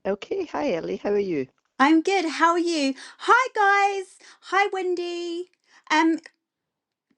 Okay, hi Ellie, how are you? I'm good. How are you? Hi, guys. Hi, Wendy. Um,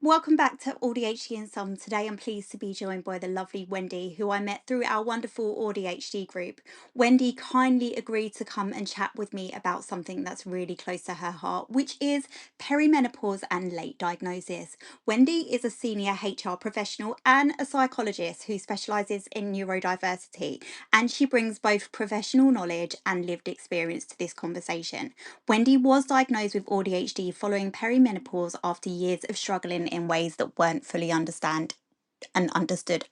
Welcome back to AuDHD and Some. Today I'm pleased to be joined by the lovely Wendy, who I met through our wonderful AuDHD group. Wendy kindly agreed to come and chat with me about something that's really close to her heart, which is perimenopause and late diagnosis. Wendy is a senior HR professional and a psychologist who specialises in neurodiversity, and she brings both professional knowledge and lived experience to this conversation. Wendy was diagnosed with AuDHD following perimenopause after years of struggling in ways that weren't fully understood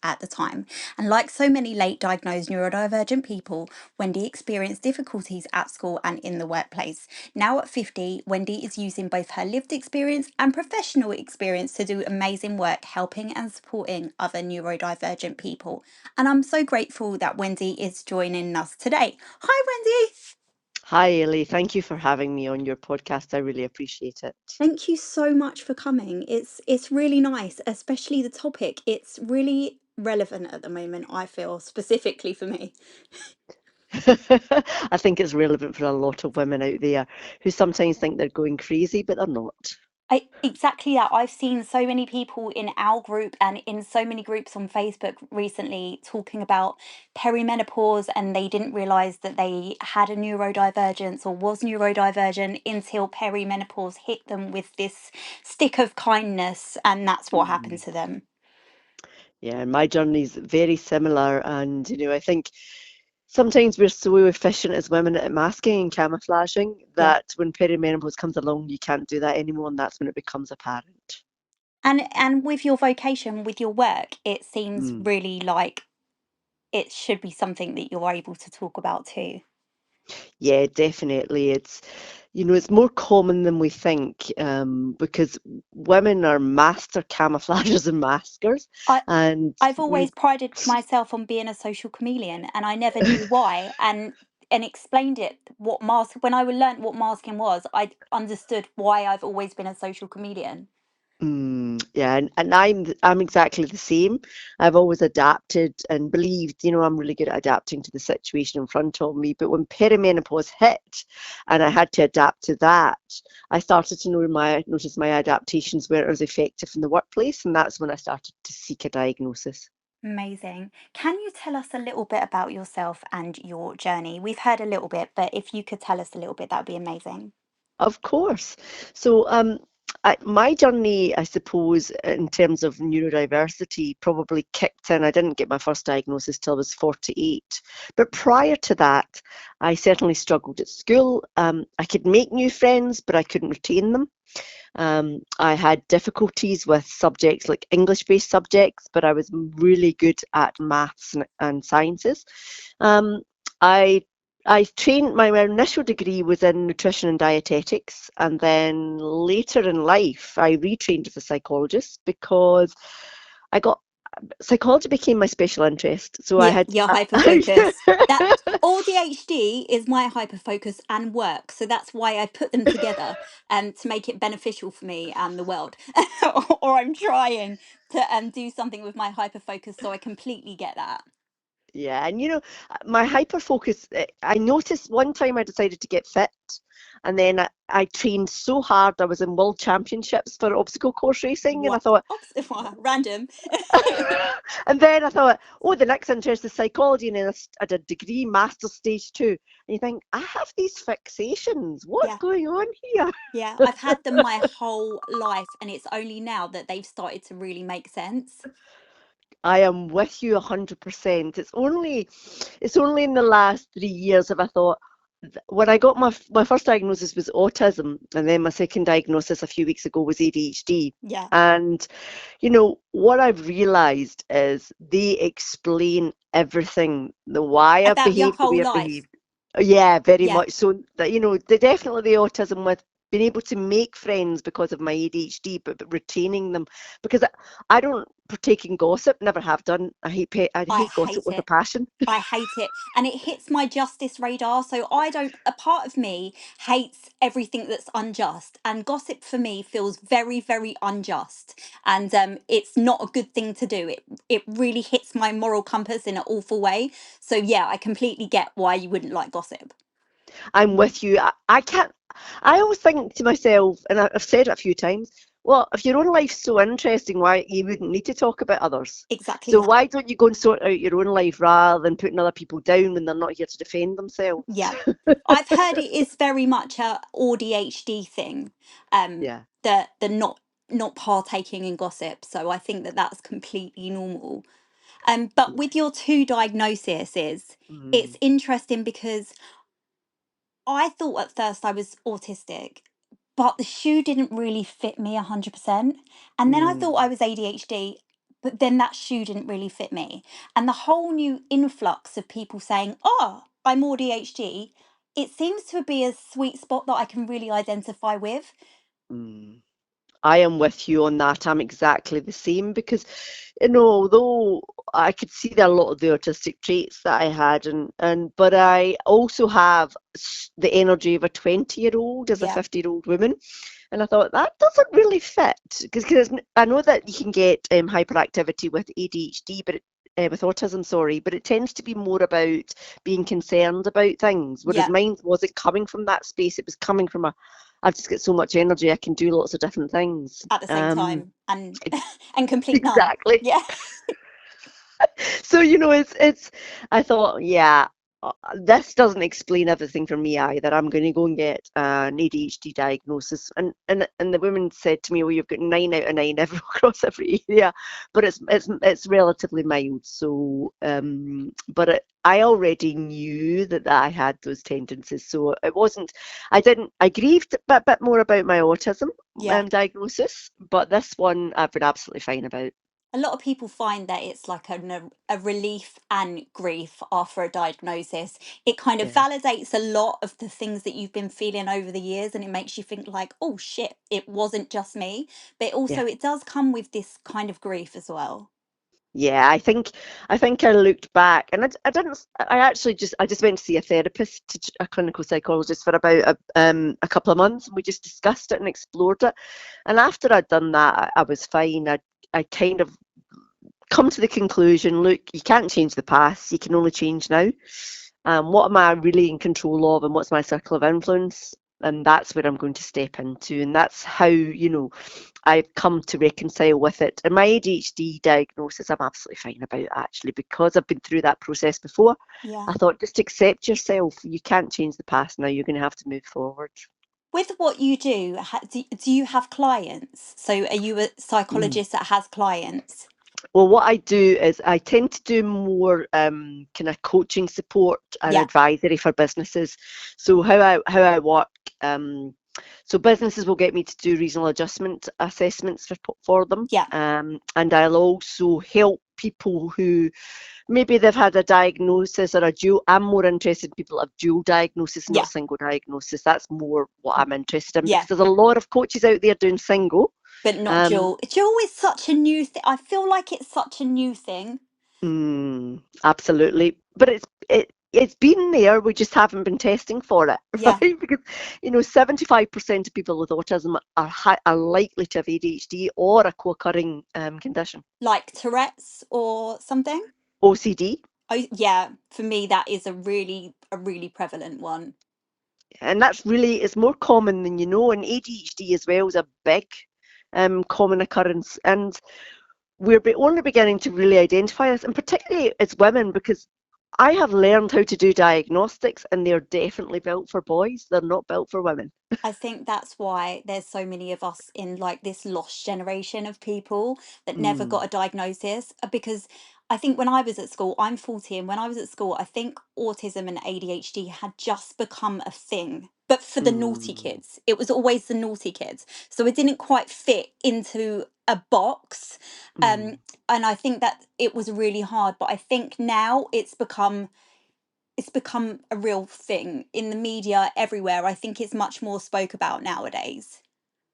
at the time. And like so many late diagnosed neurodivergent people, Wendy experienced difficulties at school and in the workplace. Now at 50, Wendy is using both her lived experience and professional experience to do amazing work helping and supporting other neurodivergent people. And I'm so grateful that Wendy is joining us today. Hi, Wendy. Hi Ellie, thank you for having me on your podcast. I really appreciate it. Thank you so much for coming. It's really nice, especially the topic. It's really relevant at the moment, I feel, specifically for me. I think it's relevant for a lot of women out there who sometimes think they're going crazy, but they're not. Exactly that. I've seen so many people in our group and in so many groups on Facebook recently talking about perimenopause, and they didn't realize that they had a neurodivergence or was neurodivergent until perimenopause hit them with this stick of kindness, and that's what happened Mm. to them. Yeah, my journey's very similar, and I think sometimes we're so efficient as women at masking and camouflaging Yeah. that when perimenopause comes along, you can't do that anymore, and that's when it becomes apparent. And with your vocation, with your work, it seems Mm. really like it should be something that you're able to talk about too. Yeah, definitely. It's more common than we think, because women are master camouflagers and maskers, I and I've we, always prided myself on being a social chameleon, and I never knew why, and explained it what mask when I learnt what masking was, I understood why I've always been a social chameleon. yeah, and I'm exactly the same. I've always adapted and believed, I'm really good at adapting to the situation in front of me. But when perimenopause hit, and I had to adapt to that, I started to notice my adaptations weren't as effective in the workplace, and that's when I started to seek a diagnosis. Amazing. Can you tell us a little bit about yourself and your journey? We've heard a little bit, but if you could tell us a little bit, that would be amazing. Of course. So, my journey, I suppose, in terms of neurodiversity, probably kicked in. I didn't get my first diagnosis till I was 48. But prior to that, I certainly struggled at school. I could make new friends, but I couldn't retain them. I had difficulties with subjects like English-based subjects, but I was really good at maths and sciences. Um, I I trained, my initial degree was in nutrition and dietetics, and then later in life, I retrained as a psychologist because I got psychology became my special interest. So I Yeah, had, your hyper focus. That all the HD is my hyper focus and work, so that's why I put them together to make it beneficial for me and the world. Or I'm trying to do something with my hyper focus, so I completely get that. yeah, and my hyper focus. I noticed one time I decided to get fit, and then I trained so hard. I was in world championships for obstacle course racing, and I What? thought, Random. and then I thought, oh, the next interest is psychology, and then I did degree, master's, stage two, and you think, I have these fixations. What's Yeah, going on here? yeah. I've had them my whole life, and it's only now that they've started to really make sense. I am with you 100%. It's only in the last 3 years have I thought, when I got my first diagnosis was autism, and then my second diagnosis a few weeks ago was ADHD. Yeah, And what I've realized is they explain everything, the why I've about your behaved the whole way I've life. behaved. Yeah, very Yeah. much so. That they definitely the autism with been able to make friends because of my ADHD, but retaining them because I don't partake in gossip, never have done. I I hate gossip hate with a it. passion. I hate it. And it hits my justice radar. So I don't, a part of me hates everything that's unjust. And gossip for me feels very, very unjust. And it's not a good thing to do. It really hits my moral compass in an awful way. So yeah, I completely get why you wouldn't like gossip. I'm with you. I can't. I always think to myself, and I've said it a few times. Well, if your own life's so interesting, why you wouldn't need to talk about others? Exactly So that. why don't you go and sort out your own life rather than putting other people down when they're not here to defend themselves? Yeah. I've heard it is very much a AuDHD thing. Yeah. The not partaking in gossip. So I think that that's completely normal. But with your two diagnoses, it's Mm, interesting because I thought at first I was autistic, but the shoe didn't really fit me 100%. And then I thought I mm. was ADHD, but then that shoe didn't really fit me. And the whole new influx of people saying, oh, I'm ADHD, it seems to be a sweet spot that I can really identify with. Mm. I am with you on that. I'm exactly the same because, although I could see that a lot of the autistic traits that I had, and but I also have the energy of a 20-year-old as a Yeah, 50-year-old woman, and I thought that doesn't really fit because I know that you can get hyperactivity with ADHD, but with autism, sorry, but it tends to be more about being concerned about things, whereas yeah, mine wasn't coming from that space. It was coming from I've just got so much energy, I can do lots of different things. at the same time and and complete none. Exactly. Yeah, So it's I thought, yeah, this doesn't explain everything for me either. I'm going to go and get an ADHD diagnosis. And the woman said to me, well, you've got 9 out of 9 across every area, but it's relatively mild. So but I already knew that I had those tendencies, so it wasn't. I grieved a bit more about my autism yeah. diagnosis, but this one I've been absolutely fine about. A lot of people find that it's like a relief and grief after a diagnosis. It kind of Yeah, validates a lot of the things that you've been feeling over the years, and it makes you think like, oh shit, it wasn't just me. But yeah. also it does come with this kind of grief as well. Yeah, I think I looked back, and I didn't. I just went to see a therapist, a clinical psychologist, for about a couple of months, and we just discussed it and explored it. And after I'd done that, I was fine. I kind of come to the conclusion: look, you can't change the past; you can only change now. What am I really in control of, and what's my circle of influence? And that's where I'm going to step into, and that's how I've come to reconcile with it. And my ADHD diagnosis, I'm absolutely fine about actually because I've been through that process before. Yeah. I thought just accept yourself. You can't change the past now. You're going to have to move forward. With what you do, do you have clients? So are you a Mm. psychologist that has clients? Well, what I do is I tend to do more kind of coaching support and Yeah, advisory for businesses. So how I work, so businesses will get me to do regional adjustment assessments for them, yeah, and I'll also help people who maybe they've had a diagnosis or a dual. I'm more interested in people that have dual diagnosis, not yeah, single diagnosis. That's more what I'm interested in yeah. because there's a lot of coaches out there doing single. But not Um, dual. Dual is such a new thing. I feel like it's such a new thing. Absolutely. But it's been there, we just haven't been testing for it, Yeah. right? Because 75% of people with autism are likely to have ADHD or a co-occurring condition. Like Tourette's or something. OCD. Oh yeah, for me that is a really prevalent one. And that's really, it's more common than you know, and ADHD as well is a big common occurrence. And we're only beginning to really identify this, and particularly as women, because I have learned how to do diagnostics, and they're definitely built for boys. They're not built for women. I think that's why there's so many of us in like this lost generation of people that never Mm, got a diagnosis. Because I think when I was at school, I'm 40, and when I was at school, I think autism and ADHD had just become a thing. But for the naughty mm, kids, it was always the naughty kids. So it didn't quite fit into a box. Um, mm, and I think that it was really hard. But I think now it's become it's become a real thing in the media everywhere. I think it's much more spoke about nowadays.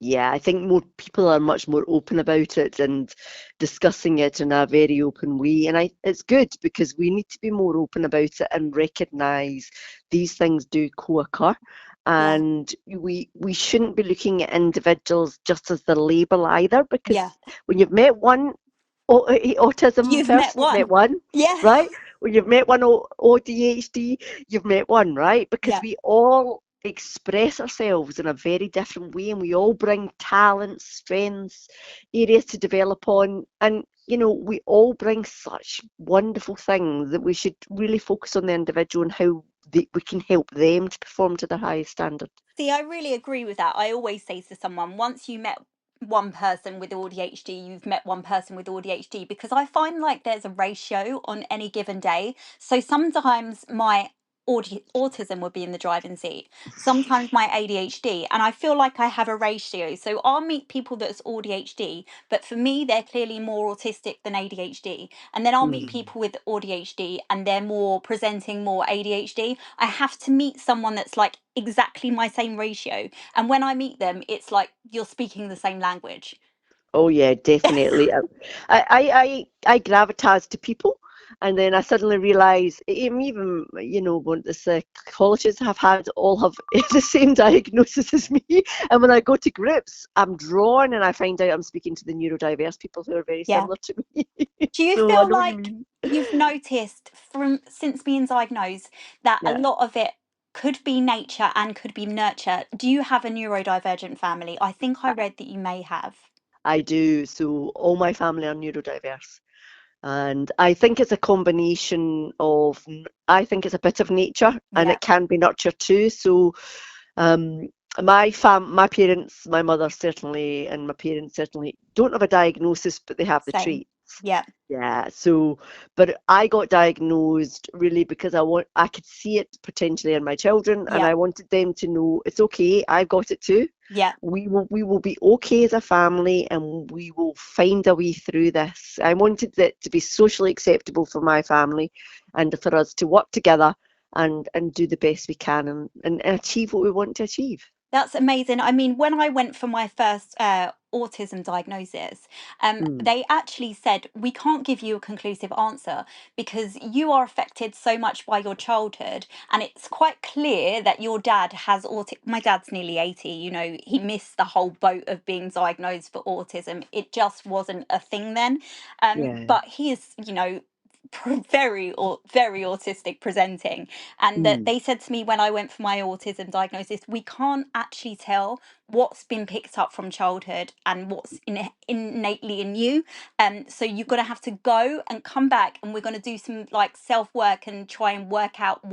Yeah, I think more people are much more open about it and discussing it in a very open way. And it's good because we need to be more open about it and recognise these things do co-occur. Yeah. And we shouldn't be looking at individuals just as the label either, Yeah. because when you've met one autism You've met person, you've met one. one, Yeah. right? When you've met one ADHD, you've met one, right? Because Yeah. we all express ourselves in a very different way and we all bring talents, strengths, areas to develop on. And, we all bring such wonderful things that we should really focus on the individual and how we can help them to perform to their highest standard. See, I really agree with that. I always say to someone, once you met one person with ADHD, you've met one person with ADHD, because I find like there's a ratio on any given day. So sometimes my autism would be in the driving seat, sometimes my ADHD, and I feel like I have a ratio. So I'll meet people that's ADHD, but for me, they're clearly more autistic than ADHD. And then I'll meet Mm. people with ADHD and they're more presenting more ADHD. I have to meet someone that's like exactly my same ratio. And when I meet them, it's like you're speaking the same language. Oh yeah, definitely. I gravitas to people, and then I suddenly realise even when the psychologists all have the same diagnosis as me, and when I go to groups, I'm drawn and I find out I'm speaking to the neurodiverse people who are very Yeah. similar to me. Do you So I feel know what you like mean. you've noticed from since being diagnosed that a Yeah. lot of it could be nature and could be nurture? Do you have a neurodivergent family? I think I read that you may have. I do. So all my family are neurodiverse. And I think it's a combination of, I think it's a bit of nature and Yeah, it can be nurture too. So um, my parents, my mother certainly, and my parents certainly don't have a diagnosis, but they have the same. traits. Yeah, Yeah, so, but I got diagnosed really because I could see it potentially in my children, and yeah, I wanted them to know it's okay. I've got it too. yeah. We will be okay as a family, and we will find a way through this. I wanted it to be socially acceptable for my family, and for us to work together and do the best we can and achieve what we want to achieve. That's amazing. I mean, when I went for my first autism diagnosis, Mm, they actually said, we can't give you a conclusive answer because you are affected so much by your childhood. And it's quite clear that your dad has autism. My dad's nearly 80, he missed the whole boat of being diagnosed for autism. It just wasn't a thing then. yeah. But he is, very or very autistic presenting, and that Mm, they said to me when I went for my autism diagnosis, we can't actually tell what's been picked up from childhood and what's innately in you. So you're going to have to go and come back, and we're going to do some like self work and try and work out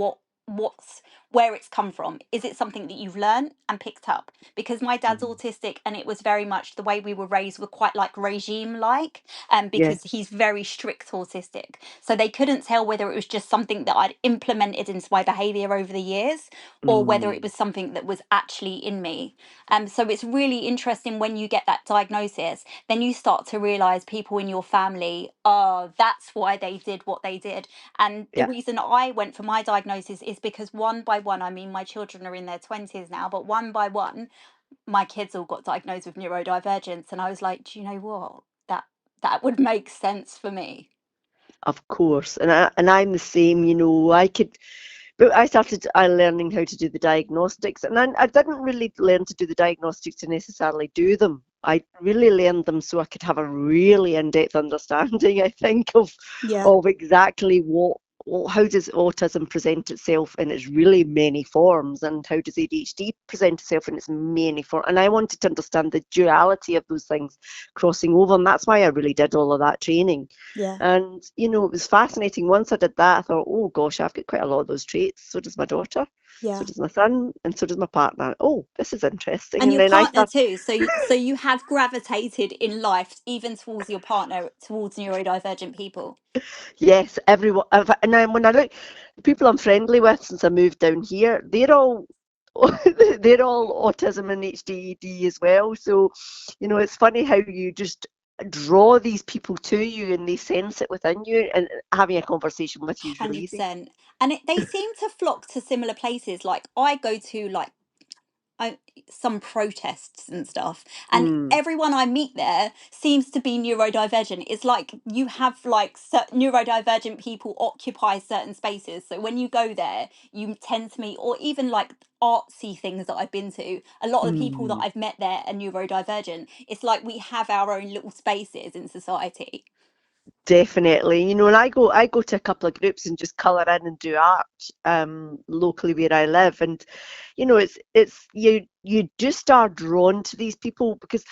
what's where it's come from. Is it something that you've learned and picked up? Because my dad's mm, autistic, and it was very much the way we were raised were quite like regime like, yeah. because he's very strict autistic. So they couldn't tell whether it was just something that I'd implemented into my behavior over the years or whether it Mm, was something that was actually in me. So it's really interesting when you get that diagnosis, then you start to realize people in your family, oh, that's why they did what they did. And the yeah. reason I went for my diagnosis is because one by one, I mean, my children are in their 20s now, but one by one, my kids all got diagnosed with neurodivergence. And I was like, do you know what? That would make sense for me. Of course, and I'm the same. But I started learning how to do the diagnostics, and I didn't really learn to do the diagnostics to necessarily do them. I really learned them so I could have a really in-depth understanding, I think, of Yeah. of exactly how does autism present itself in its really many forms, and how does ADHD present itself in its many forms. And I wanted to understand the duality of those things crossing over, and that's why I really did all of that training. Yeah. And it was fascinating. Once I did that, I thought, oh gosh, I've got quite a lot of those traits. So does my daughter, so Yeah. does my son, and so does my partner. Oh, this is interesting. And And your then I partner started, too. So you have gravitated in life even towards your partner towards neurodivergent people. yes, everyone. And then when I look, the people I'm friendly with since I moved down here, they're all they're all autism and HDD as well. So, it's funny how you just draw these people to you and they sense it within you, and having a conversation with you is really easy. 100%. And they seem to flock to similar places. Like I go to like I, some protests and stuff, and Mm, everyone I meet there seems to be neurodivergent. It's like you have like certain neurodivergent people occupy certain spaces, so when you go there you tend to meet, or even like artsy things that I've been to, a lot of the people that mm. I've met there are neurodivergent. It's like we have our own little spaces in society. Definitely, and I go to a couple of groups and just colour in and do art locally where I live, and it's you just are drawn to these people because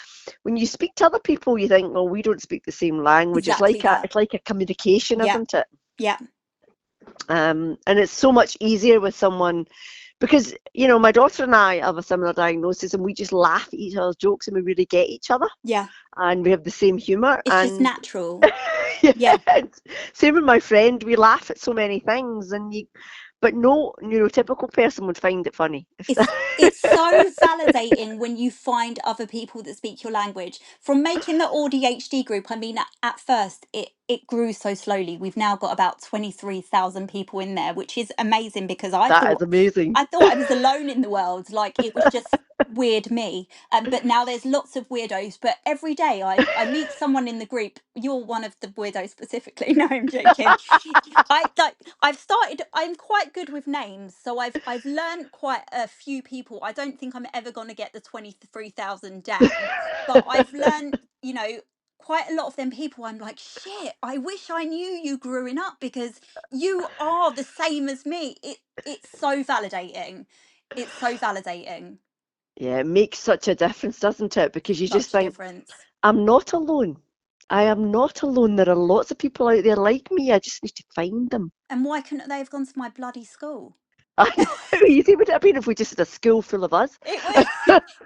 when you speak to other people, you think, well, we don't speak the same language. It's Exactly like a that. it's like a communication, Yeah, isn't it? yeah, And it's so much easier with someone because my daughter and I have a similar diagnosis, and we just laugh at each other's jokes, and we really get each other, yeah. and we have the same humour, It's just and natural. yeah, Yeah. same with my friend. We laugh at so many things, but no neurotypical person would find it funny. It's so validating when you find other people that speak your language. From making the AuDHD group, I mean, at first it grew so slowly. We've now got about 23,000 people in there, which is amazing because That is amazing. I thought I was alone in the world. Like it was just weird me. But now there's lots of weirdos. But every day I meet someone in the group. You're one of the weirdos specifically. No, I'm joking. I'm quite good with names, so I've learned quite a few people. I don't think I'm ever going to get the 23,000 down, but I've learned, quite a lot of them people. I'm like, shit, I wish I knew you growing up because you are the same as me. It's so validating. It's so validating. Yeah, it makes such a difference, doesn't it? Because you just Such a think, difference. I'm not alone. I am not alone. There are lots of people out there like me. I just need to find them. And why couldn't they have gone to my bloody school? I know how easy would it have been if we just had a school full of us? It would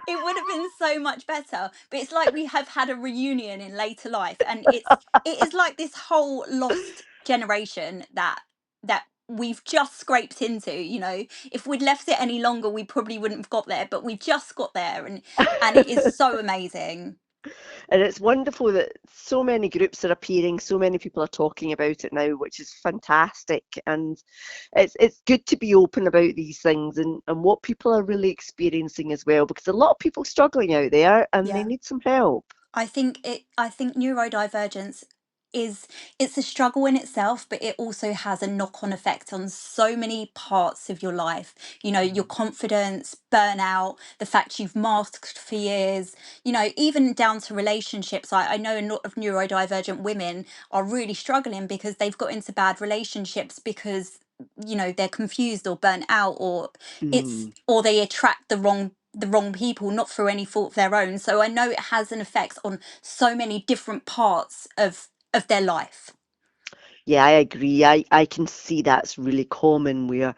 it would have been so much better. But it's like we have had a reunion in later life, and it is like this whole lost generation that we've just scraped into. If we'd left it any longer, we probably wouldn't have got there. But we just got there, and it is so amazing. And it's wonderful that so many groups are appearing, so many people are talking about it now, which is fantastic. And it's good to be open about these things and what people are really experiencing as well, because a lot of people struggling out there and they Yeah. need some help. I think neurodivergence is it's a struggle in itself, but it also has a knock-on effect on so many parts of your life. Your confidence, burnout, the fact you've masked for years, even down to relationships. I know a lot of neurodivergent women are really struggling because they've got into bad relationships because they're confused or burnt out, Mm. or they attract the wrong people, not through any fault of their own. So I know it has an effect on so many different parts of their life. Yeah, I agree. I can see that's really common where,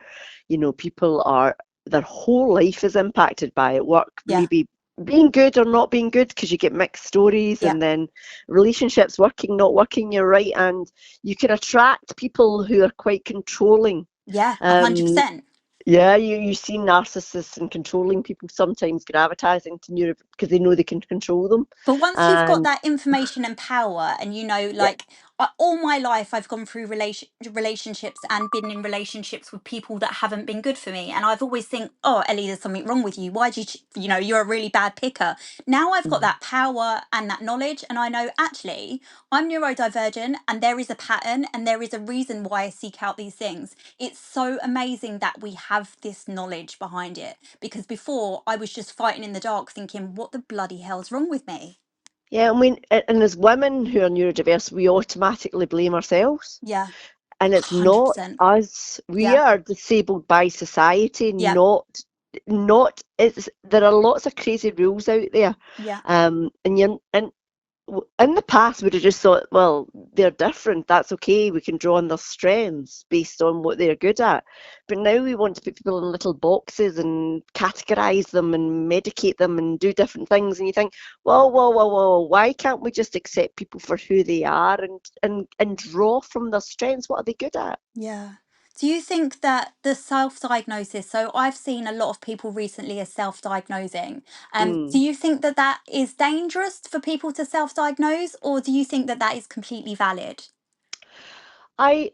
people are, their whole life is impacted by it. Work, Yeah, maybe being good or not being good, because you get mixed stories, yeah, and then relationships working, not working, you're right. And you can attract people who are quite controlling. yeah, a hundred Um, percent. yeah, you see narcissists and controlling people sometimes gravitating to neuro because they know they can control them. But once you've got And that information and power, and yeah, like all my life, I've gone through relationships and been in relationships with people that haven't been good for me, and I've always think, oh, Ellie, there's something wrong with you. Why do you're a really bad picker. Now I've got mhm. that power and that knowledge, and I know actually I'm neurodivergent, and there is a pattern, and there is a reason why I seek out these things. It's so amazing that we have this knowledge behind it, because before I was just fighting in the dark thinking, what the bloody hell's wrong with me? Yeah, I mean, and as women who are neurodiverse, we automatically blame ourselves. Yeah, And it's not 100%. us. We Yeah, are disabled by society, yeah, not it's there are lots of crazy rules out there. yeah, And in the past we'd have just thought, well, they're different, that's okay, we can draw on their strengths based on what they're good at. But now we want to put people in little boxes and categorize them and medicate them and do different things, and you think, well, why can't we just accept people for who they are and draw from their strengths? What are they good at? yeah. Do you think that the self-diagnosis, so I've seen a lot of people recently are self-diagnosing. Do Mm. you think that that is dangerous for people to self-diagnose, or do you think that that is completely valid? I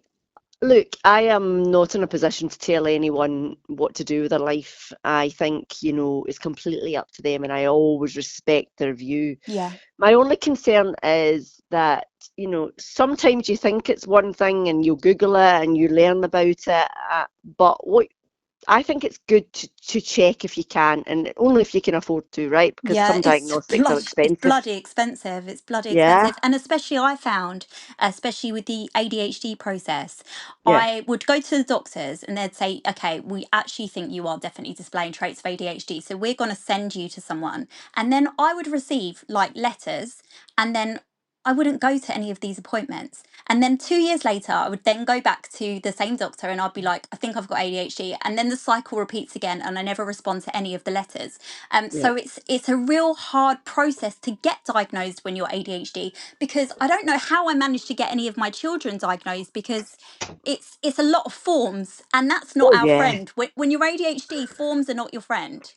Look, I am not in a position to tell anyone what to do with their life. I think, it's completely up to them, and I always respect their view. Yeah. My only concern is that, sometimes you think it's one thing and you Google it and you learn about it, but what I think it's good to check if you can, and only if you can afford to, right? Because Yeah, some diagnostics are it's expensive. bloody expensive. It's bloody Yeah, expensive. And especially I found, especially with the ADHD process, yeah, I would go to the doctors and they'd say, okay, we actually think you are definitely displaying traits of ADHD. So we're going to send you to someone. And then I would receive like letters, and then I wouldn't go to any of these appointments. And then 2 years later, I would then go back to the same doctor and I'd be like, I think I've got ADHD. And then the cycle repeats again and I never respond to any of the letters. yeah. So it's a real hard process to get diagnosed when you're ADHD, because I don't know how I managed to get any of my children diagnosed, because it's a lot of forms and that's not Oh, our yeah. friend. When you're ADHD, forms are not your friend.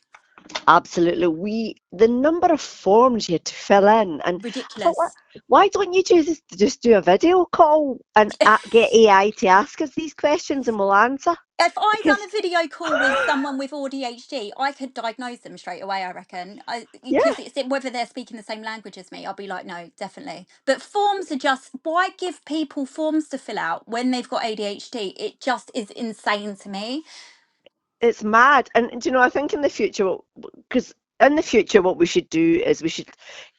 Absolutely. The number of forms you had to fill in, and I thought, Ridiculous. why don't you just do a video call and get AI to ask us these questions and we'll answer? If I done Because, a video call with someone with ADHD, I could diagnose them straight away, I reckon. yeah, Because it's whether they're speaking the same language as me, I'll be like, no, definitely. But forms are just, why give people forms to fill out when they've got ADHD? It just is insane to me. it's mad. And, I think in the future, because in the future, what we should do is we should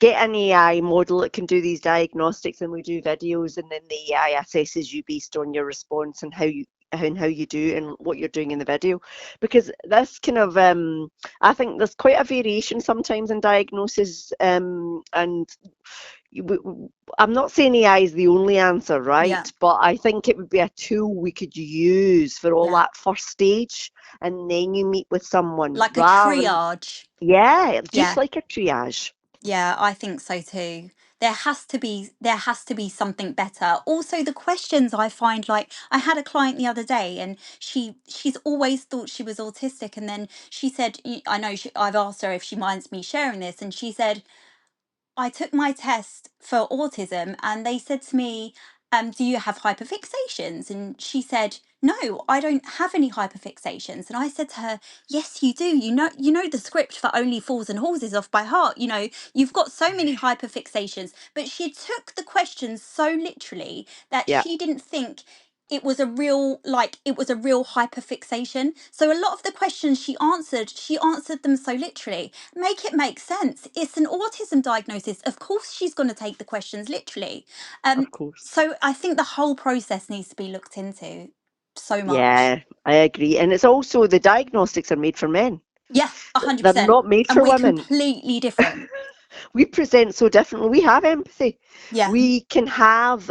get an AI model that can do these diagnostics, and we do videos, and then the AI assesses you based on your response and how you do and what you're doing in the video. Because this kind of I think there's quite a variation sometimes in diagnosis, and I'm not saying AI is the only answer, Yeah, right? But I think it would be a tool we could use for all yeah. that first stage, and then you meet with someone Like a rather than, triage. yeah, just Yeah. like a triage. Yeah, I think so too. There has to be something better. Also, the questions I find, like I had a client the other day and she's always thought she was autistic, and then she said, I know I've asked her if she minds me sharing this, and she said, I took my test for autism and they said to me, do you have hyperfixations? And she said, no, I don't have any hyperfixations. And I said to her, yes, you do. You know the script for Only Fools and Horses off by heart. You've got so many hyperfixations. But she took the questions so literally that Yeah, she didn't think it was a real hyperfixation. So a lot of the questions she answered them so literally. Make it make sense. It's an autism diagnosis. Of course she's going to take the questions literally. um of course. so I think the whole process needs to be looked into so much. Yeah, I agree. And it's also the diagnostics are made for men. Yeah, They're 100%. not made And for we're women. completely different. We present so differently. We have empathy. Yeah. We can have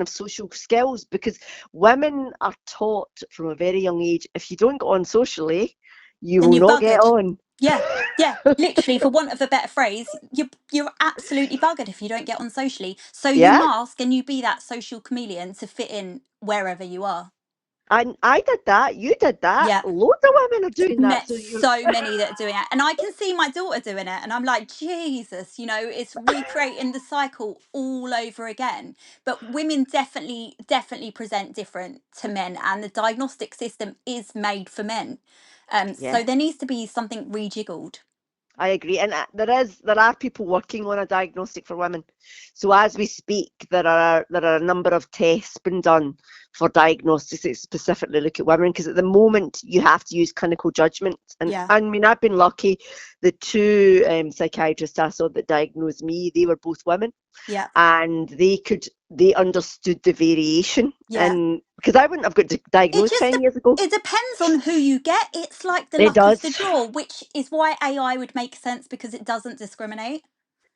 social skills, because women are taught from a very young age, if you don't get on socially, you Then will you're not get buggered. on. Yeah. Yeah, literally, for want of a better phrase, you're absolutely buggered if you don't get on socially. So you Yeah. mask and you be that social chameleon to fit in wherever you are. And I did that. You did that. Yeah. Loads of women are doing that. Met So you're so many that are doing it, and I can see my daughter doing it, and I'm like, Jesus, it's recreating the cycle all over again. But women definitely present different to men, and the diagnostic system is made for men. So yeah. there needs to be something rejiggled. I agree, and there are people working on a diagnostic for women. So as we speak, there are a number of tests being done for diagnostics that specifically look at women. Because at the moment you have to use clinical judgment, and Yeah. I mean I've been lucky. The two psychiatrists I saw that diagnosed me, they were both women, Yeah. and they understood the variation, Yeah. and because I wouldn't have got It diagnosed just 10 years ago. it depends on who you get. It's like the It luck of the does. draw, which is why AI would make sense, because it doesn't discriminate.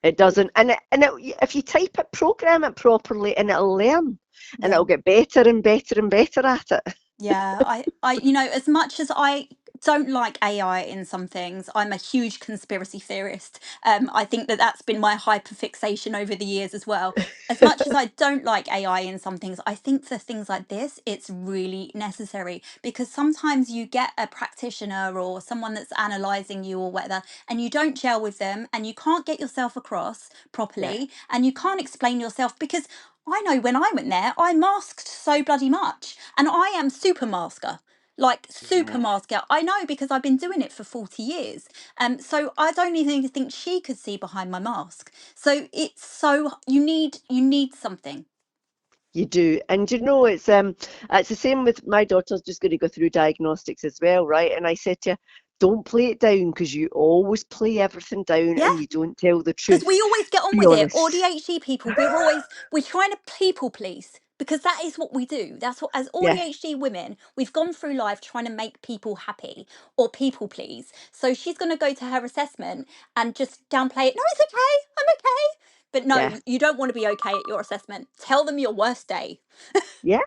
It doesn't, if you type it, program it properly, and it'll learn, and Yeah. it'll get better and better and better at it. Yeah, as much as I don't like AI in some things. I'm a huge conspiracy theorist. I think that that's been my hyperfixation over the years as well. As much as I don't like AI in some things, I think for things like this, it's really necessary, because sometimes you get a practitioner or someone that's analysing you or whatever, and you don't gel with them and you can't get yourself across Yeah, properly and you can't explain yourself, because I know when I went there, I masked so bloody much, and I am super masker, like super yeah. masker. I know because I've been doing it for 40 years. So I don't even think she could see behind my mask. So it's so you need something. You do. And you know, it's the same with my daughter's just going to go through diagnostics as well, right? And I said to her, don't play it down because you always play everything down Yeah. and you don't tell the Because we truth. always get on Be with it. honest. ADHD people, we're trying to people please, because that is what we do. That's what, as Yeah, ADHD women, we've gone through life trying to make people happy or people please. So she's going to go to her assessment and just downplay it. No, it's okay. I'm okay. But yeah, no, you don't want to be okay at your assessment. Tell them your worst day. yeah.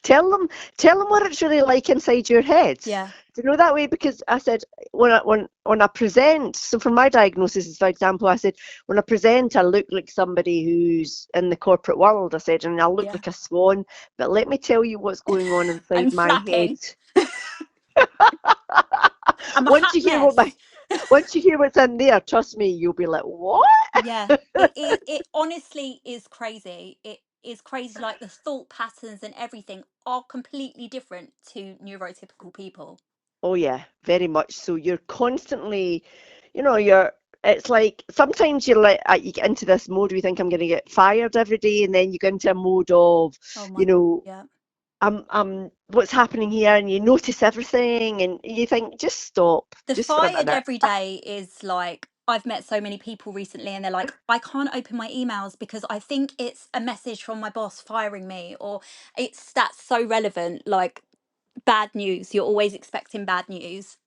Tell them, tell them what it's really like inside your head. Yeah, Do you know that way? Because I said when I present, so for my diagnosis, for example, I said when I present, I look like somebody who's in the corporate world. I said, and I look yeah. like a swan. But let me tell you what's going on inside And my head. flapping. I'm a Once hot you hear what my, mess. once you hear what's in there, trust me, you'll be like, what? Yeah, it honestly is crazy. It is crazy. Like the thought patterns and everything are completely different to neurotypical people. Oh yeah, very much so. You're constantly, you're. It's like sometimes you get into this mode where you think I'm going to get fired every day, and then you go into a mode of, Oh my you God. know, Yeah. what's happening here, and you notice everything, and you think, just stop, The just for a fired minute. every day is like, I've met so many people recently and they're like, I can't open my emails because I think it's a message from my boss firing me, or it's that's so relevant. Like bad news. You're always expecting bad news.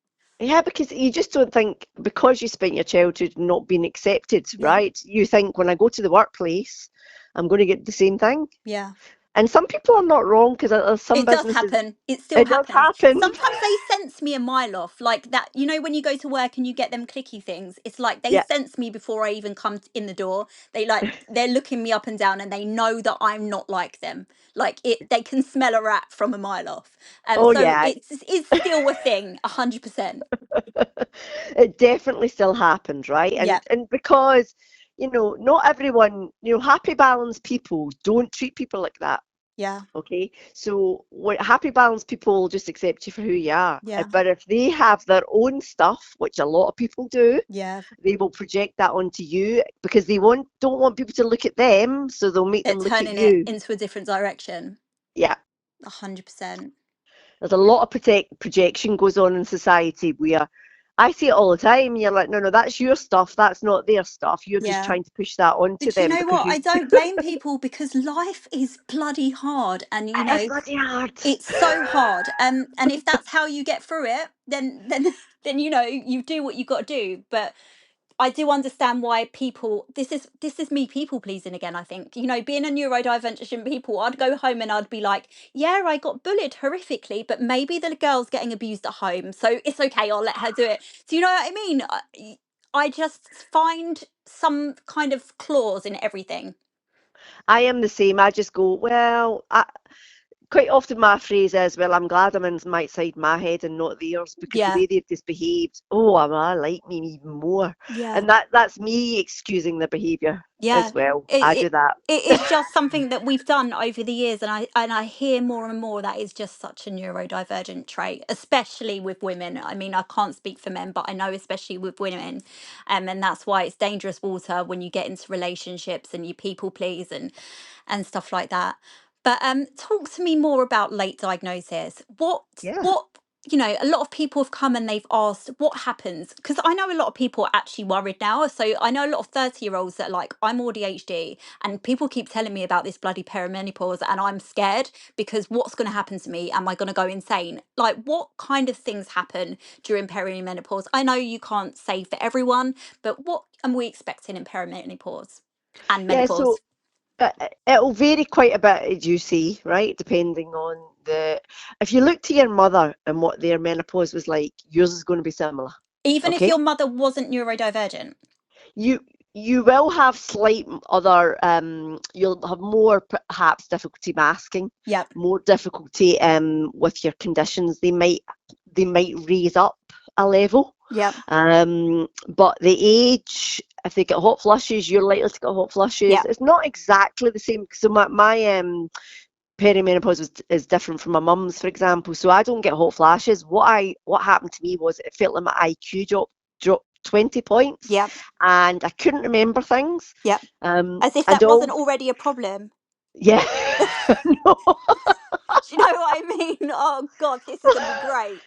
Yeah, because you just don't think because you spent your childhood not being accepted, Yeah. right? You think when I go to the workplace, I'm going to get the same thing. Yeah. And some people are not wrong because there's some It does businesses, happen. It still it does happens. happen. Sometimes they sense me a mile off, like that. You know, when you go to work and you get them clicky things, it's like they Yeah. sense me before I even come in the door. They're looking me up and down, and they know that I'm not like them. Like it, they can smell a rat from a mile off. Oh So yeah, it's still a thing, 100%. it definitely still happens, right? Yeah, And because, not everyone, happy balanced people don't treat people like that. yeah, Okay, so what happy balanced people will just accept you for who you are. yeah, But if they have their own stuff, which a lot of people do, yeah. they will project that onto you because they don't want people to look at them, so they'll make They're them look at turning it you. into a different direction. Yeah. 100%. There's a lot of projection goes on in society where I see it all the time. You're like, no, no, that's your stuff. That's not their stuff. You're just Yeah. trying to push that onto But you them know because what? I you. don't blame people, because life is bloody hard, and It's bloody hard. it's so hard. And if that's how you get through it, then then you do what you got to do. But I do understand why people. This is me people pleasing again. I think, being a neurodivergent people, I'd go home and I'd be like, yeah, I got bullied horrifically, but maybe the girl's getting abused at home, so it's okay. I'll let her do it. Do you know what I mean? I just find some kind of clause in everything. I am the same. I just go, well, quite often my phrase is, well, I'm glad I'm inside my head and not theirs because the Yeah, way they've misbehaved, oh, I like me even more. yeah. And that's me excusing their behaviour Yeah, as well. it, I it do that. it is just something that we've done over the years, and I hear more and more that is just such a neurodivergent trait, especially with women. I mean, I can't speak for men, but I know especially with women, and that's why it's dangerous water when you get into relationships and you people please and stuff like that. But talk to me more about late diagnosis. Yeah. What a lot of people have come and they've asked what happens, because I know a lot of people are actually worried now. So I know a lot of 30-year-olds that are like, I'm ADHD, and people keep telling me about this bloody perimenopause, and I'm scared because what's going to happen to me? Am I going to go insane? Like, what kind of things happen during perimenopause? I know you can't say for everyone, but what am we expecting in perimenopause and Yeah, so menopause? it'll vary quite a bit, as you see, right? Depending on the if you look to your mother and what their menopause was like, yours is going to be similar. Even if Okay, your mother wasn't neurodivergent. you you will have slight other you'll have more perhaps difficulty masking, Yep. more difficulty with your conditions. They might raise up a level. Yep. But the age, if they get hot flushes, you're likely to get hot flushes. Yep. It's not exactly the same. So my perimenopause is different from my mum's, for example. So I don't get hot flashes. What happened to me was it felt like my IQ dropped 20 points, Yep. and I couldn't remember things. Yep. As if And that wasn't all, already a problem. yeah, no. Do you know what I mean? Oh God, this is going to be great.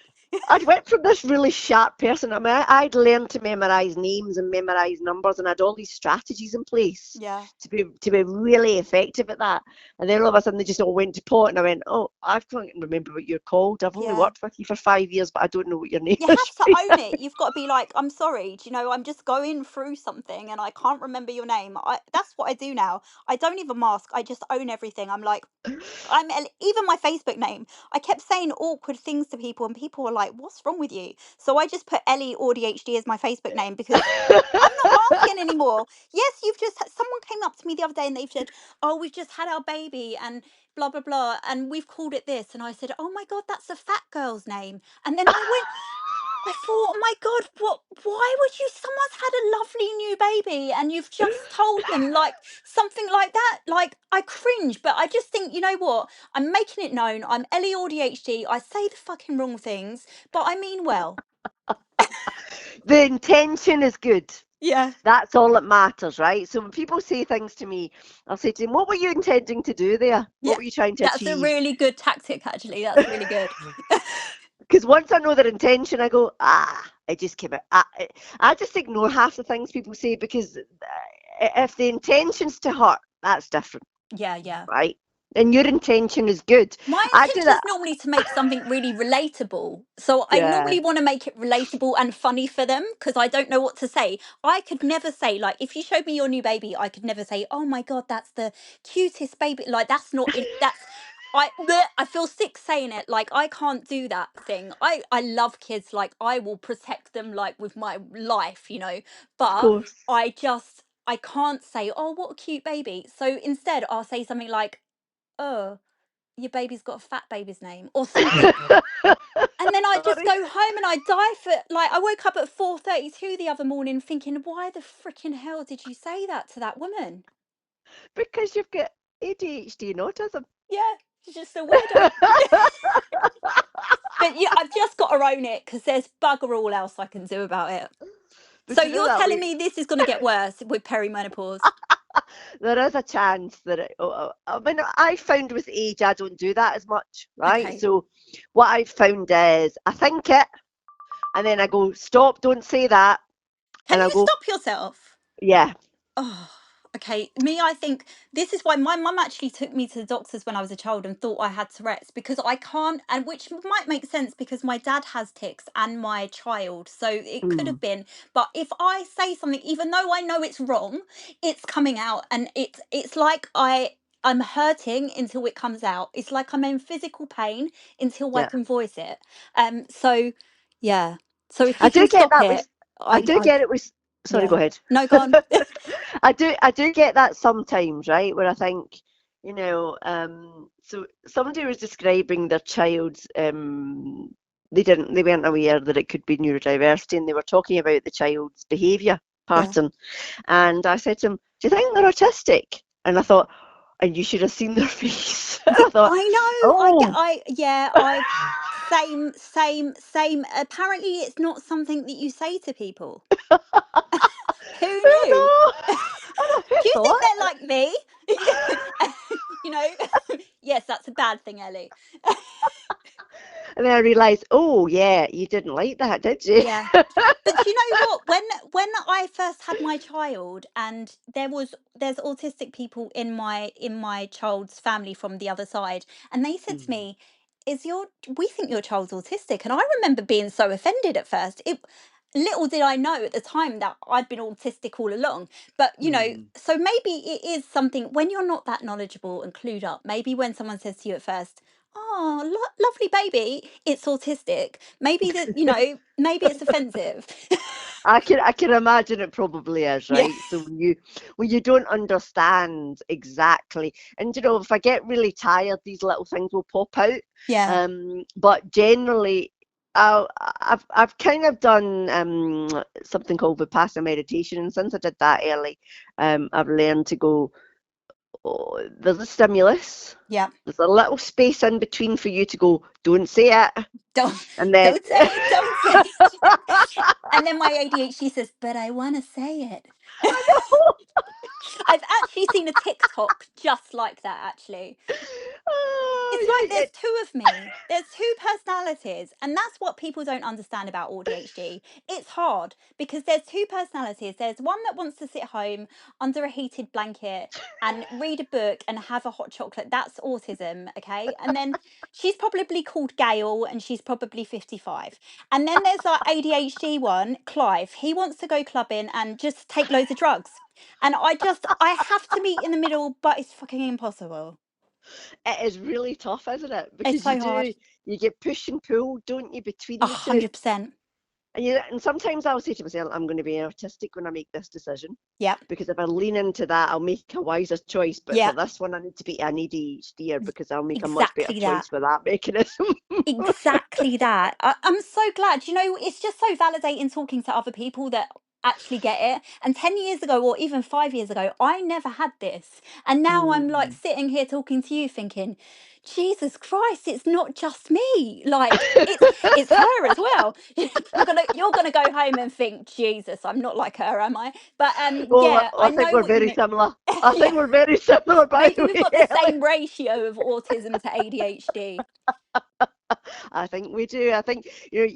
I'd went from this really sharp person. I mean, I'd learned to memorise names and memorise numbers, and I had all these strategies in place Yeah. to be really effective at that. And then all of a sudden, they just all went to pot, and I went, "Oh, I can't remember what you're called. I've only Yeah. worked with you for 5 years, but I don't know what your name You is have to right own now." it. You've got to be like, I'm sorry, do you know, I'm just going through something and I can't remember your name. That's what I do now. I don't even mask. I just own everything. I'm like, even my Facebook name. I kept saying awkward things to people, and people were like, "What's wrong with you?" So I just put Ellie AuDHD as my Facebook name because I'm not masking anymore. Yes, someone came up to me the other day and they've said, "Oh, we've just had our baby and blah blah blah, and we've called it this." And I said, "Oh my God, that's a fat girl's name." And then I thought, oh my God, what? Why would you? Someone's had a lovely new baby, and you've just told them like something like that. Like I cringe, but I just think, you know what? I'm making it known. I'm Ellie ADHD. I say the fucking wrong things, but I mean well. The intention is good. Yeah, That's all that matters, right? So when people say things to me, I'll say to them, "What were you intending to do there? What yeah. were you trying to That's a achieve?" really good tactic, actually. That's really good. Because once I know their intention, I go, it just came out. I just ignore half the things people say because if the intention's to hurt, that's different, Yeah, yeah. right? And your intention is good. My I do intention that. is normally to make something really relatable. So I Yeah, normally want to make it relatable and funny for them because I don't know what to say. I could never say, like, if you showed me your new baby, I could never say, "Oh my God, that's the cutest baby." Like, that's not in, that's, I feel sick saying it. Like, I can't do that thing. I love kids. Like, I will protect them, like, with my life, you know, of but course. I can't say, "Oh, what a cute baby." So instead, I'll say something like, "Oh, your baby's got a fat baby's name," or something. And then I just Sorry, go home and I die for, like, I woke up at 4:32 the other morning thinking, why the freaking hell did you say that to that woman? because you've got ADHD and autism. Yeah, she's just a weirdo. But yeah, I've just got to own it because there's bugger all else I can do about it. So But you know you're that telling we me this is going to get worse with perimenopause? there is a chance that I mean, I found with age I don't do that as much, right? Okay. So what I've found is I think it, and then I go, "Stop, don't say that," Can and I you go, stop yourself? "Yeah, Oh, okay. Me, I think this is why my mum actually took me to the doctors when I was a child and thought I had Tourette's because I can't, and which might make sense because my dad has tics and my child. So it could mm, have been. But if I say something, even though I know it's wrong, it's coming out and it's like I'm hurting until it comes out. It's like I'm in physical pain until I yeah." can voice it. So yeah. So if I you can do get stop that it, with, I do I get it with. Sorry, go yeah. ahead. No, go on. I do get that sometimes, right? Where I think, so somebody was describing their child's, they weren't aware that it could be neurodiversity, and they were talking about the child's behaviour Yeah. pattern. And I said to him, "Do you think they're autistic?" And I thought, and you should have seen their face. I thought, I know. "Oh, Yeah, I same. Apparently it's not something that you say to people. Who oh knew? no." I know, who Do you think thought? they're like me? You know? Yes, that's a bad thing, Ellie. And then I realised, oh yeah, you didn't like that, did you? Yeah. But you know what? When I first had my child, and there's autistic people in my child's family from the other side, and they said to Mm, me, "Is your we think your child's autistic?" And I remember being so offended at first. It Little did I know at the time that I'd been autistic all along. But you know, mm. so maybe it is something when you're not that knowledgeable and clued up. Maybe when someone says to you at first, Oh, lovely baby. It's autistic. Maybe that, maybe it's offensive. I can imagine it probably is, Yeah. right? So when you don't understand exactly, and if I get really tired, these little things will pop out. Yeah. But generally, I've kind of done something called Vipassana meditation, and since I did that early, I've learned to go. Oh, there's a stimulus. Yeah. There's a little space in between for you to go. Don't say it, Don't and then. don't say it. Don't say it. And then my ADHD says, but I want to say it. I know. I've actually seen a TikTok just like that, actually. It's Oh, like yeah, there's two of me. There's two personalities. And that's what people don't understand about ADHD. It's hard because there's two personalities. There's one that wants to sit home under a heated blanket and read a book and have a hot chocolate. That's autism, okay? And then she's probably called Gail and she's probably 55. And then there's our ADHD one, Clive. He wants to go clubbing and just take loads of drugs. And I have to meet in the middle, but it's fucking impossible. it is really tough, isn't it? It's Because so hard. you get push and pull, don't you, A between the two? 100%. And sometimes I'll say to myself, I'm going to be autistic when I make this decision. Yep. Because if I lean into that, I'll make a wiser choice. But for Yep. this one, I need to be an ADHDer because I'll make a much better Exactly that. choice with that mechanism. Exactly that. I'm so glad. It's just so validating talking to other people that actually get it. And 10 years ago, or even 5 years ago, I never had this. And now I'm like Hmm. sitting here talking to you thinking, Jesus Christ, it's not just me. Like it's her as well. You're gonna go home and think, Jesus, I'm not like her, am I? But Well, yeah, I I think know we're what you very mean. similar. I Yeah. think we're very similar, by Maybe the we've way, got the Ellie. same ratio of autism to ADHD. I think we do. I think you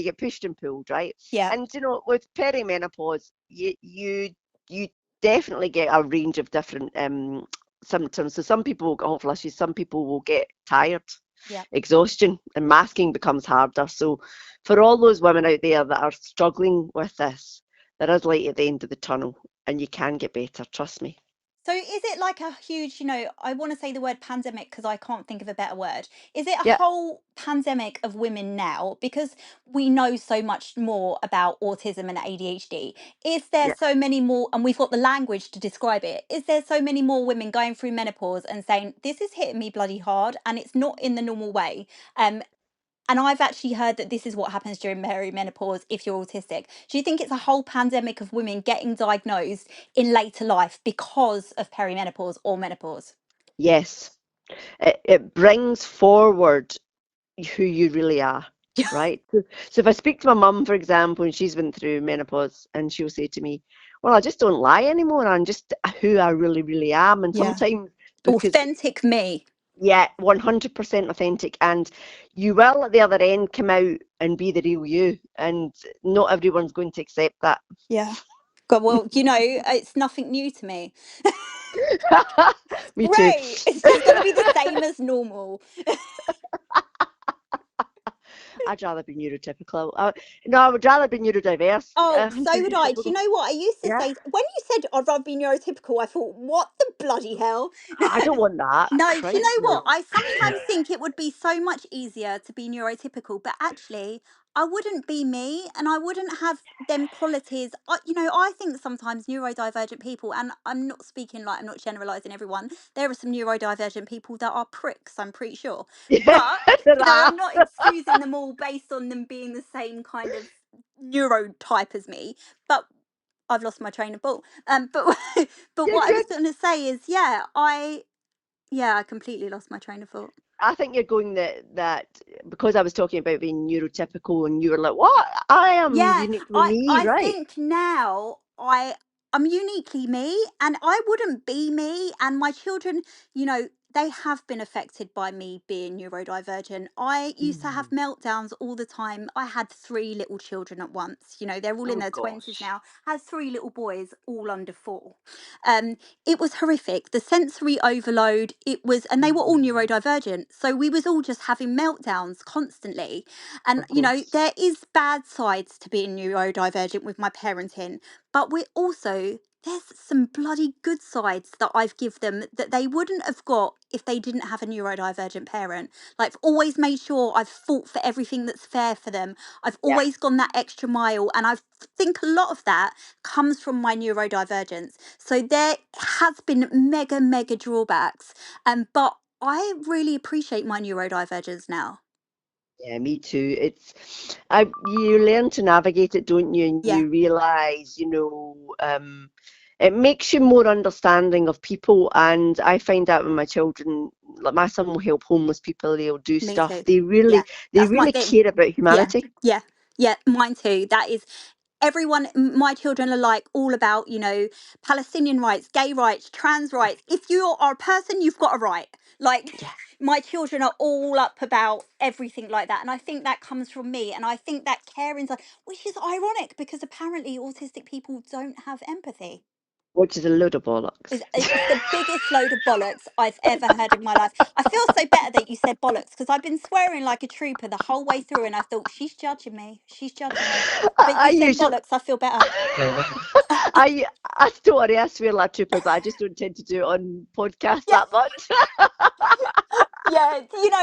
get pushed and pulled, right? Yeah, And with perimenopause, you definitely get a range of different symptoms. So some people will get hot flushes, some people will get tired, yeah. exhaustion, and masking becomes harder. So for all those women out there that are struggling with this, there is light at the end of the tunnel, and you can get better. Trust me. So is it like a huge, I want to say the word pandemic because I can't think of a better word. Is it a Yeah, whole pandemic of women now? Because we know so much more about autism and ADHD. Is there yeah. so many more, and we've got the language to describe it, is there so many more women going through menopause and saying, this is hitting me bloody hard and it's not in the normal way? Um, And I've actually heard that this is what happens during perimenopause if you're autistic. Do you think it's a whole pandemic of women getting diagnosed in later life because of perimenopause or menopause? Yes. It brings forward who you really are, Yeah. right? So if I speak to my mum, for example, and she's been through menopause, and she'll say to me, well, I just don't lie anymore. I'm just who I really, really am. And Yeah. sometimes because, Authentic me. yeah, 100% authentic. And you will at the other end come out and be the real you. And not everyone's going to accept that. Yeah. God, well, it's nothing new to me. Me too. Great. It's just going to be the same as normal. I'd rather be neurotypical. No, I would rather be neurodiverse Oh, than so would I. Do you neurotypical. know what? I used to Yeah, say, when you said I'd rather be neurotypical, I thought, what the bloody hell? I don't want that. No, do you Christ, know what? no. I sometimes think it would be so much easier to be neurotypical, but actually, I wouldn't be me and I wouldn't have them qualities. I think sometimes neurodivergent people, and I'm not speaking like I'm not generalizing everyone, there are some neurodivergent people that are pricks, I'm pretty sure. Yeah, But, there are. I'm not excusing them all based on them being the same kind of neurotype as me. But I've lost my train of thought. But but You're what I was good. going to say is, I completely lost my train of thought. I think you're going that because I was talking about being neurotypical and you were like, what? I am Yeah, uniquely I me, I right? think now I'm uniquely me and I wouldn't be me and my children, they have been affected by me being neurodivergent. I used to have Mm. meltdowns all the time. I had three little children at once. They're all in Oh their 20s gosh. now. Has three little boys all under 4. Um it was horrific. The sensory overload, and they were all Mm. neurodivergent. So we was all just having meltdowns constantly. And, Of course. there is bad sides to being neurodivergent with my parenting, but we're also there's some bloody good sides that I've give them that they wouldn't have got if they didn't have a neurodivergent parent. Like, I've always made sure I've fought for everything that's fair for them. I've Yeah. always gone that extra mile, and I think a lot of that comes from my neurodivergence. So there has been mega drawbacks, but I really appreciate my neurodivergence now. Yeah, me too. You learn to navigate it, don't you? And Yeah, you realize, it makes you more understanding of people. And I find out with my children, like my son will help homeless people, they'll do me stuff. too. They Yeah, they that's my really thing. care about Yeah, humanity. yeah, yeah, mine too. That is everyone, my children are like all about, Palestinian rights, gay rights, trans rights. If you are a person, you've got a right. Like, Yeah. my children are all up about everything like that. And I think that comes from me. And I think that caring's like, which is ironic because apparently autistic people don't have empathy. Which is a load of bollocks. It's the biggest load of bollocks I've ever heard in my life. I feel so better that you said bollocks because I've been swearing like a trooper the whole way through, and I thought she's judging me. She's judging me. But I you said usually, bollocks. I feel better. I don't worry, I swear like trooper, but I just don't tend to do it on podcasts Yeah, that much. yeah.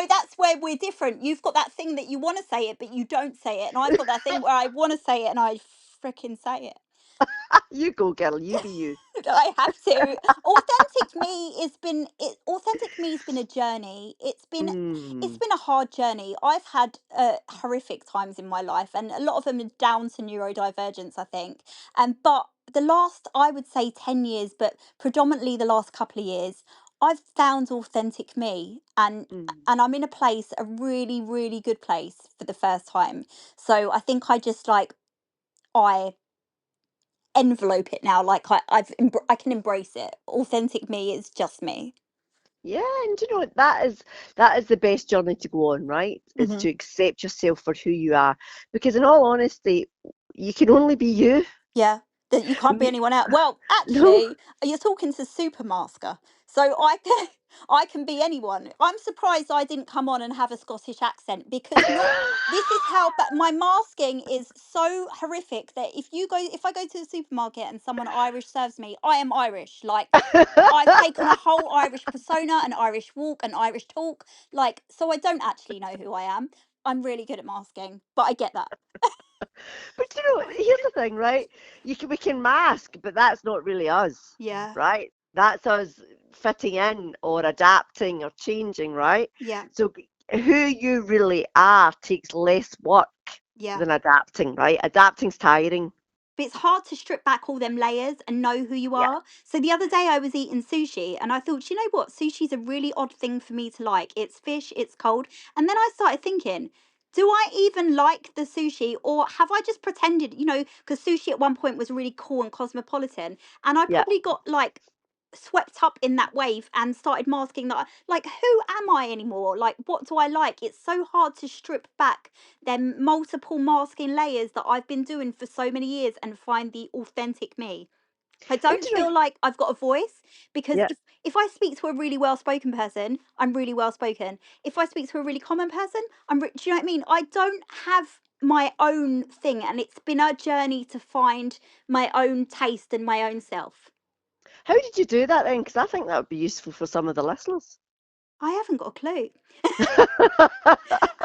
That's where we're different. You've got that thing that you want to say it, but you don't say it, and I've got that thing where I want to say it and I freaking say it. You go, girl, you be you. I have to. Authentic me has been a journey. It's Mm. been a hard journey. I've had horrific times in my life, and a lot of them are down to neurodivergence, I think. But the last, I would say, 10 years, but predominantly the last couple of years, I've found authentic me, and Mm. I'm in a place, a really good place for the first time. So I think I envelope it now. Like, I can embrace it. Authentic me is just me. Yeah, and you know what, that is the best journey to go on, right? Is Hmm. to accept yourself for who you are. Because in all honesty, you can only be you. Yeah, that you can't be You- anyone else. Well, No. actually, you're talking to Supermasker, so I can I can be anyone. I'm surprised I didn't come on and have a Scottish accent because not. This is how my masking is so horrific that if I go to the supermarket and someone Irish serves me, I am Irish. Like, I take on a whole Irish persona, an Irish walk, an Irish talk. Like, so I don't actually know who I am. I'm really good at masking, but I get that. But you know, here's the thing, right? We can mask, but that's not really us, Yeah, right? That's us fitting in or adapting or changing, right? yeah, So who you really are takes less work yeah. than adapting, right? Adapting's tiring. But it's hard to strip back all them layers and know who you Yeah. are. So the other day I was eating sushi and I thought, "Do you know what? Sushi's a really odd thing for me to like. It's fish, it's cold." And then I started thinking, do I even like the sushi, or have I just pretended, because sushi at one point was really cool and cosmopolitan, and I Yeah. probably got like swept up in that wave and started masking that. Like, who am I anymore? Like, what do I like? It's so hard to strip back them multiple masking layers that I've been doing for so many years and find the authentic me. I And don't you know, feel like I've got a voice because yeah. if I speak to a really well spoken person, I'm really well spoken. If I speak to a really common person, do you know what I mean? I don't have my own thing, and it's been a journey to find my own taste and my own self. How did you do that then? Because I think that would be useful for some of the listeners. I haven't got a clue.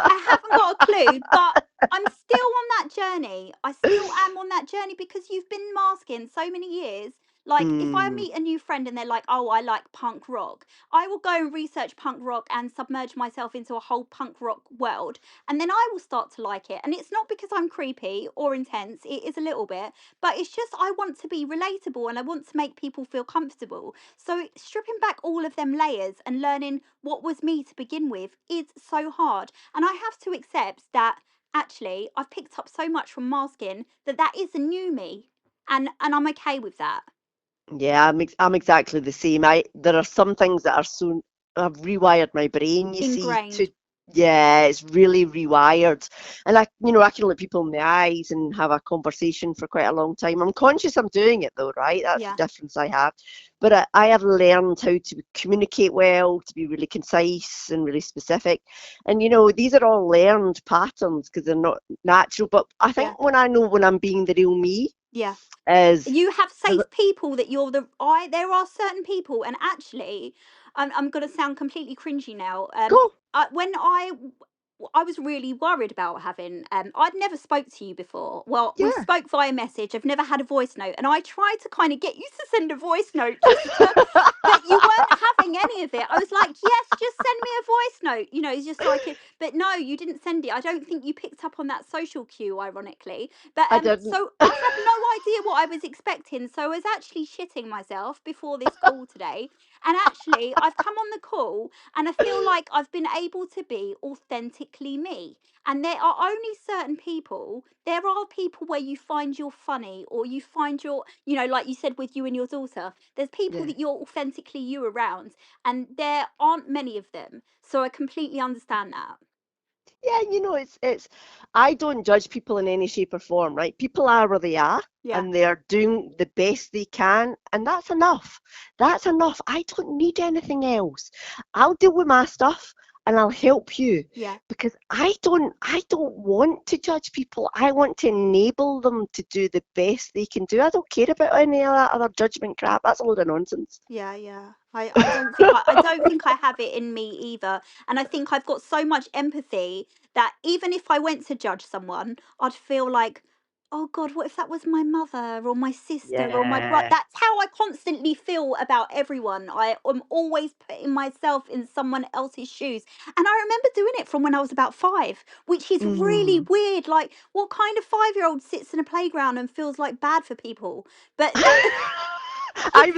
I haven't got a clue, but I'm still on that journey. I still am on that journey because you've been masking so many years. Like, if I Mm. meet a new friend and they're like, "Oh, I like punk rock," I will go and research punk rock and submerge myself into a whole punk rock world. And then I will start to like it. And it's not because I'm creepy or intense, it is a little bit, but it's just I want to be relatable and I want to make people feel comfortable. So, stripping back all of them layers and learning what was me to begin with is so hard. And I have to accept that actually I've picked up so much from masking that is a new me. And I'm okay with that. Yeah, I'm exactly the same. There are some things that are so I've rewired my brain, you see, to Ingrained. yeah, it's really rewired. And I can look people in the eyes and have a conversation for quite a long time. I'm conscious I'm doing it though, right? That's the Yeah. difference I have. But I have learned how to communicate well, to be really concise and really specific. And these are all learned patterns because they're not natural. But I Yeah. think when I know when I'm being the real me, Yeah. is You have there's- safe people that you're the I there are certain people, and actually I'm going to sound completely cringy now. go, When I was really worried about having I'd never spoke to you before. Well, we yeah. spoke via message. I've never had a voice note, and I tried to kind of get you to send a voice note just to, but you weren't having any of it. I was like, yes, just send me a voice note, it's just so I could, but no, you didn't send it. I don't think you picked up on that social cue, ironically. But I didn't. so I had no idea what I was expecting. So I was actually shitting myself before this call today. And actually, I've come on the call and I feel like I've been able to be authentically me. And there are only certain people, there are people where you find you're funny, or you find you're, like you said with you and your daughter, there's people Yeah. that you're authentically you around, and there aren't many of them. So I completely understand that. Yeah, it's I don't judge people in any shape or form, right? People are where they are Yeah, and they're doing the best they can, and that's enough. That's enough. I don't need anything else. I'll deal with my stuff and I'll help you yeah. because I don't want to judge people. I want to enable them to do the best they can do. I don't care about any of that other judgment crap. That's a load of nonsense. Yeah, yeah. I don't think I have it in me either. And I think I've got so much empathy that even if I went to judge someone, I'd feel like, oh God, what if that was my mother or my sister or my brother? Yeah. That's how I constantly feel about everyone. I am always putting myself in someone else's shoes. And I remember doing it from when I was about 5, which is really Mm. weird. Like, what kind of 5-year-old sits in a playground and feels like bad for people? But that I it's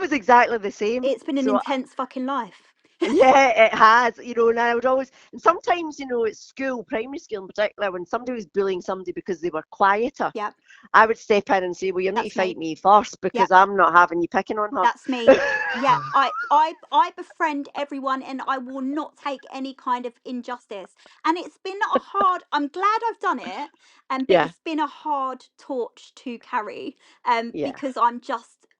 was exactly the same. it's been an So intense fucking life. yeah, it has, and I would always, and sometimes, at school, primary school in particular, when somebody was bullying somebody because they were quieter, Yep, I would step in and say, well, you need to that's me. fight me first Yep, because I'm not having you picking on that's me. her. Yeah, I befriend everyone, and I will not take any kind of injustice. And it's been a hard. I'm glad I've done it, but Yeah, it's been a hard torch to carry. yeah, Because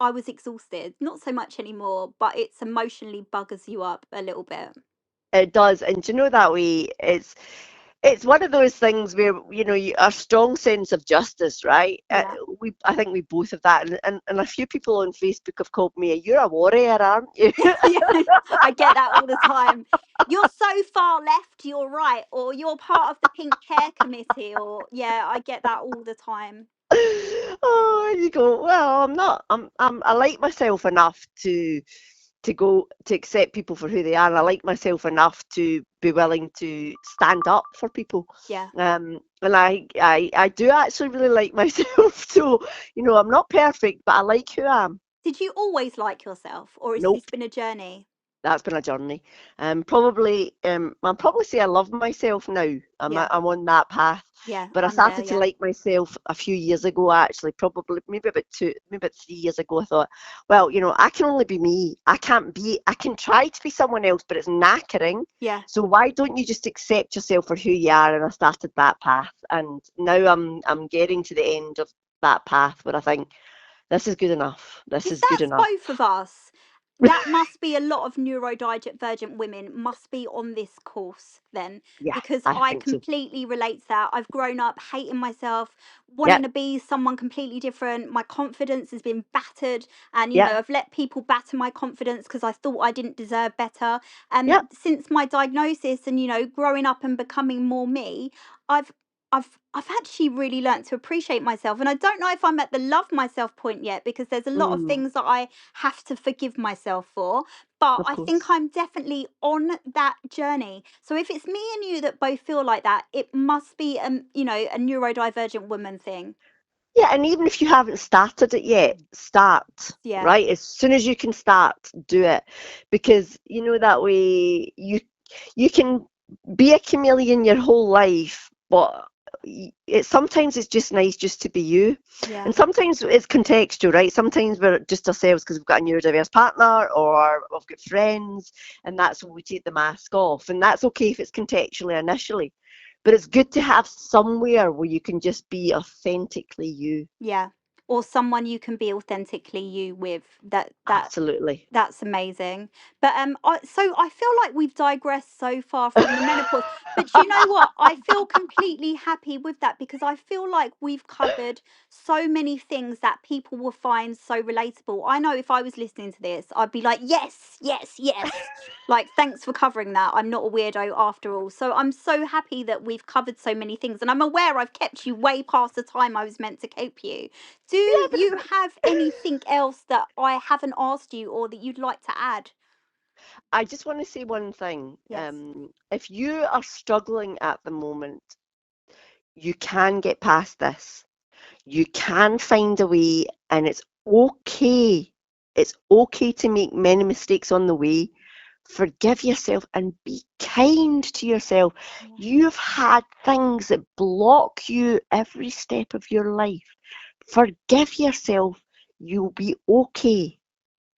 I was exhausted. Not so much anymore, but it's emotionally buggers you up a little bit. it does. And do you know that way, it's one of those things where a strong sense of justice, right? Yeah. I think we both have that, and a few people on Facebook have called me, "You're a warrior, aren't you?" Yeah, I get that all the time. You're so far left, you're right, or you're part of the pink chair committee, or yeah, I get that all the time. Oh, and you go, well, I'm not. I like myself enough to go to accept people for who they are, and I like myself enough to be willing to stand up for people. Yeah. And I do actually really like myself. So, I'm not perfect, but I like who I am. Did you always like yourself, or has this Nope. been a journey? That's been a journey. I'll probably say I love myself now. Yeah, I'm on that path. yeah, But I I'm there. started to Yeah, like myself a few years ago, actually, probably maybe about 3 years ago. I thought, well, I can only be me. I can try to be someone else, but it's knackering. yeah. So why don't you just accept yourself for who you are? And I started that path, and now I'm getting to the end of that path where I think this is good enough. This If is good that's enough. both of us, that must be a lot of neurodivergent women must be on this course then, Yeah, because I I think so. completely relate to that. I've grown up hating myself, wanting Yep, to be someone completely different. My confidence has been battered, and yep, I've let people batter my confidence because I thought I didn't deserve better. And yep. since my diagnosis and growing up and becoming more me, I've I've actually really learnt to appreciate myself, and I don't know if I'm at the love myself point yet, because there's a lot of Mm, things that I have to forgive myself for, but of I think course. I'm definitely on that journey. So if it's me and you that both feel like that, it must be a neurodivergent woman thing. Yeah, and even if you haven't started it yet, start, Yeah. right? As soon as you can start, do it. Because that way you can be a chameleon your whole life, but sometimes it's just nice just to be you. Yeah. And sometimes it's contextual, right? Sometimes we're just ourselves because we've got a neurodiverse partner or we've got friends, and that's when we take the mask off. And that's okay if it's contextually initially. But it's good to have somewhere where you can just be authentically you. Yeah. or someone you can be authentically you with. Absolutely. That's amazing. But so I feel like we've digressed so far from the menopause. But you know what? I feel completely happy with that, because I feel like we've covered so many things that people will find so relatable. I know if I was listening to this, I'd be like, yes, yes, yes. Like, thanks for covering that. I'm not a weirdo after all. So I'm so happy that we've covered so many things. And I'm aware I've kept you way past the time I was meant to keep you. Do Yeah, you have anything else that I haven't asked you or that you'd like to add? I just want to say one thing. Yes. If you are struggling at the moment, you can get past this. You can find a way, and it's okay. It's okay to make many mistakes on the way. Forgive yourself and be kind to yourself. Yeah. You've had things that block you every step of your life. Forgive yourself. You'll be okay.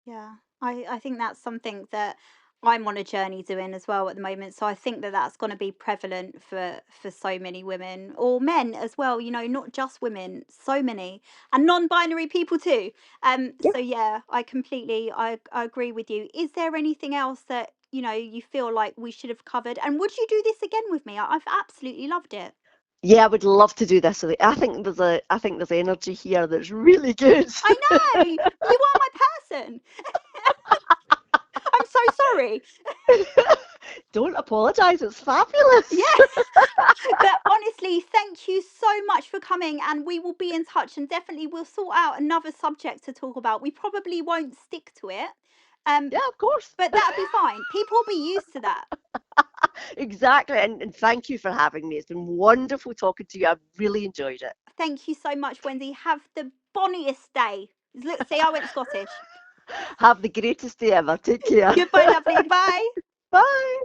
Yeah, I think that's something that I'm on a journey doing as well at the moment. So I think that that's going to be prevalent for so many women or men as well. You know, not just women, so many, and non-binary people too. Yeah. So yeah, I agree with you. Is there anything else that you feel like we should have covered? And would you do this again with me? I've absolutely loved it. Yeah, I would love to do this with you. I think there's energy here that's really good. I know you are my person. I'm so sorry. Don't apologize. It's fabulous. Yeah. But honestly, thank you so much for coming, and we will be in touch, and definitely we'll sort out another subject to talk about. We probably won't stick to it, um, Yeah, of course. but that'll be fine. People will be used to that. Exactly. And thank you for having me. It's been wonderful talking to you. I've really enjoyed it. Thank you so much, Wendy. Have the bonniest day. Look, see, I went Scottish. Have the greatest day ever. Take care. Goodbye, lovely. Bye. Bye.